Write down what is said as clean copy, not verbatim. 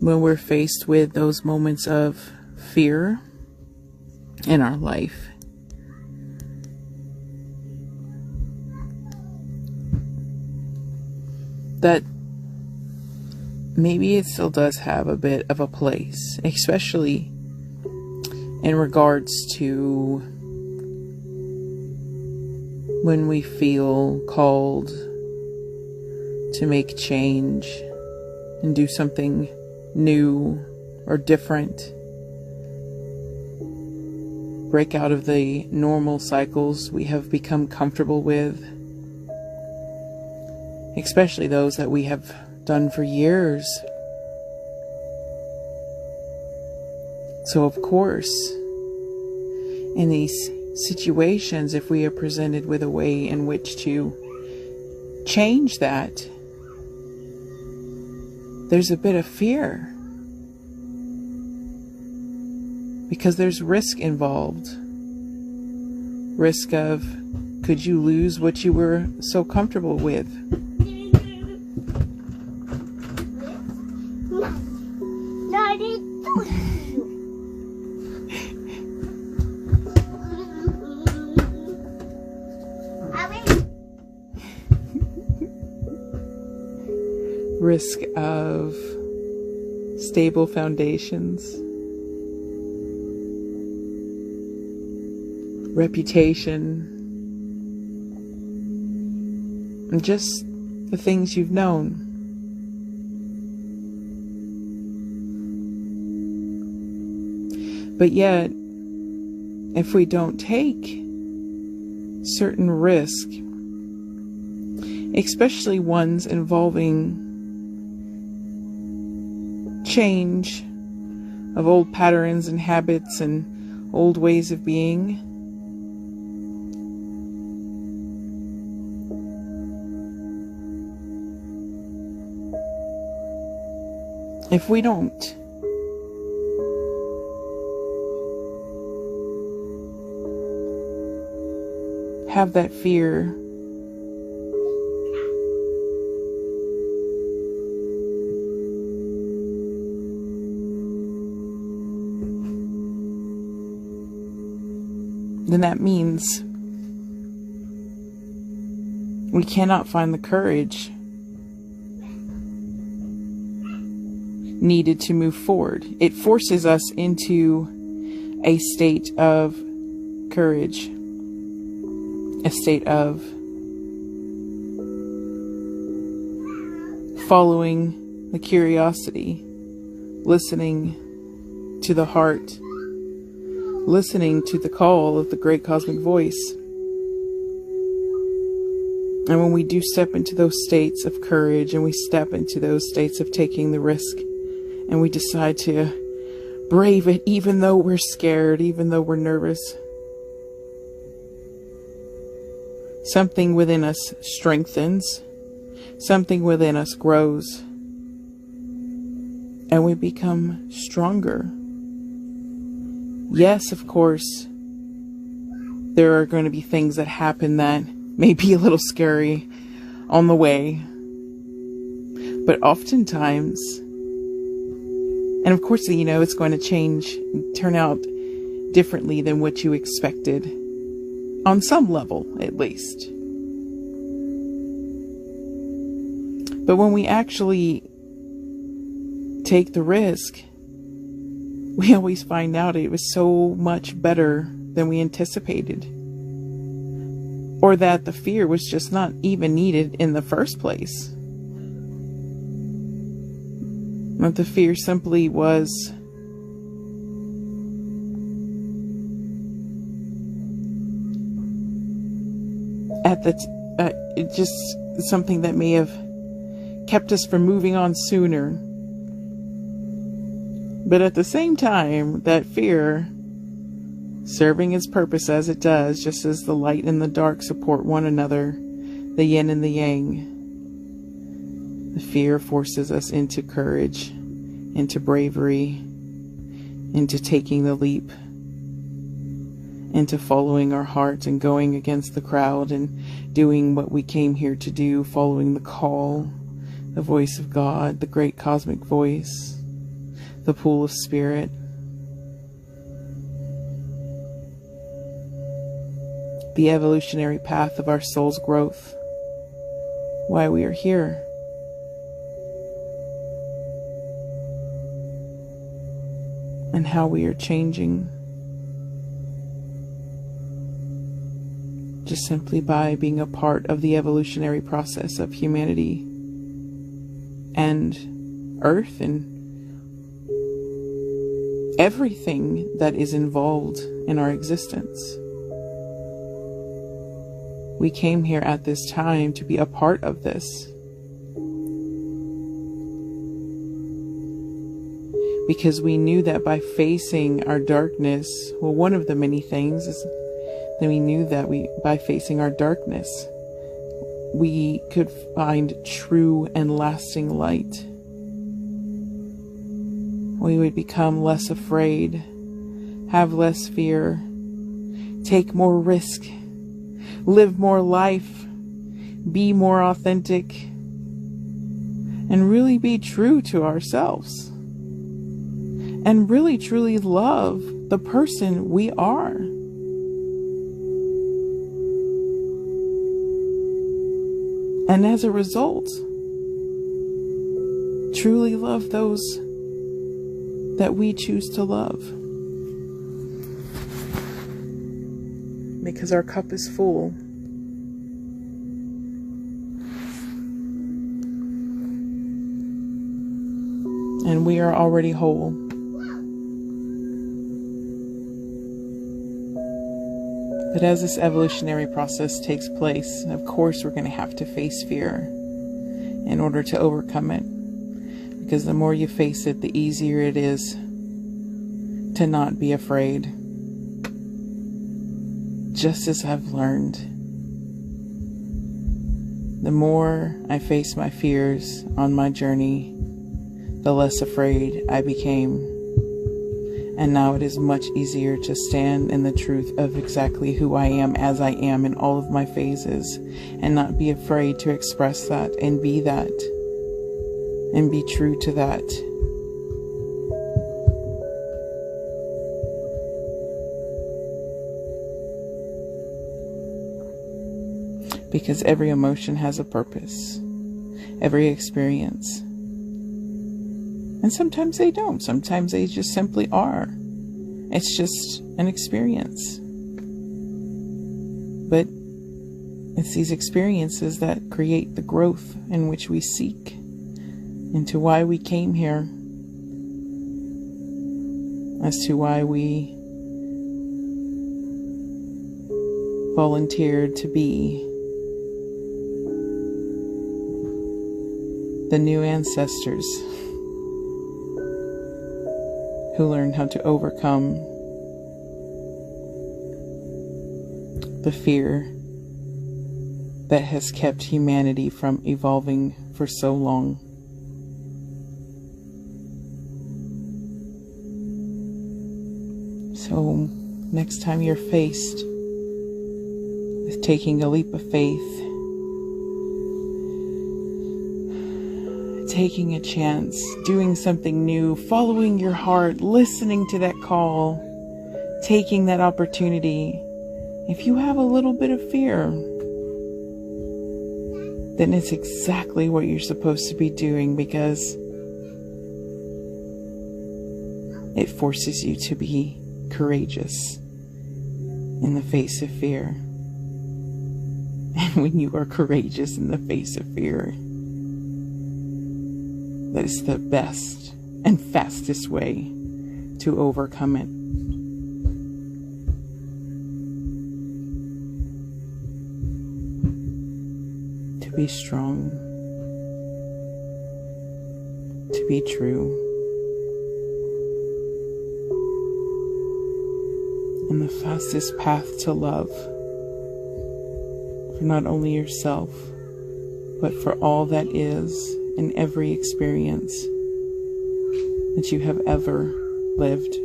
when we're faced with those moments of fear in our life. That maybe it still does have a bit of a place, especially in regards to when we feel called to make change and do something new or different. Break out of the normal cycles we have become comfortable with, especially those that we have done for years. So of course, in these situations, if we are presented with a way in which to change that, there's a bit of fear, because there's risk involved. Risk of, could you lose what you were so comfortable with? Risk of stable foundations, reputation, and just the things you've known. But yet, if we don't take certain risk, especially ones involving change of old patterns and habits and old ways of being, if we don't have that fear, then that means we cannot find the courage needed to move forward. It forces us into a state of courage, a state of following the curiosity, listening to the heart, listening to the call of the great cosmic voice. And when we do step into those states of courage, and we step into those states of taking the risk, and we decide to brave it, even though we're scared, even though we're nervous, something within us strengthens, something within us grows, and we become stronger. Yes, of course, there are going to be things that happen that may be a little scary on the way. But oftentimes, and of course, you know, it's going to turn out differently than what you expected, on some level, at least. But when we actually take the risk, we always find out it was so much better than we anticipated. Or that the fear was just not even needed in the first place. That the fear simply was just something that may have kept us from moving on sooner. But at the same time, that fear, serving its purpose as it does, just as the light and the dark support one another, the yin and the yang, the fear forces us into courage, into bravery, into taking the leap, into following our heart and going against the crowd and doing what we came here to do, following the call, the voice of God, the great cosmic voice. the pool of spirit. The evolutionary path of our soul's growth. Why we are here. And how we are changing. Just simply by being a part of the evolutionary process of humanity and Earth and everything that is involved in our existence. We came here at this time to be a part of this. Because we knew that by facing our darkness, well, one of the many things is that we knew that by facing our darkness, we could find true and lasting light. We would become less afraid, have less fear, take more risk, live more life, be more authentic, and really be true to ourselves. And really truly love the person we are. And as a result, truly love those that we choose to love. Because our cup is full. And we are already whole. But as this evolutionary process takes place, of course we're going to have to face fear in order to overcome it. Because the more you face it, the easier it is to not be afraid. Just as I've learned, the more I face my fears on my journey, the less afraid I became. And now it is much easier to stand in the truth of exactly who I am as I am in all of my phases, and not be afraid to express that and be that and be true to that. Because every emotion has a purpose, every experience. And sometimes they don't. Sometimes they just simply are. It's just an experience. But it's these experiences that create the growth in which we seek into why we came here, as to why we volunteered to be the new ancestors who learned how to overcome the fear that has kept humanity from evolving for so long. So next time you're faced with taking a leap of faith, taking a chance, doing something new, following your heart, listening to that call, taking that opportunity. If you have a little bit of fear, then it's exactly what you're supposed to be doing, because it forces you to be courageous in the face of fear. And when you are courageous in the face of fear, that is the best and fastest way to overcome it. To be strong. To be true. And the fastest path to love. For not only yourself, but for all that is in every experience that you have ever lived.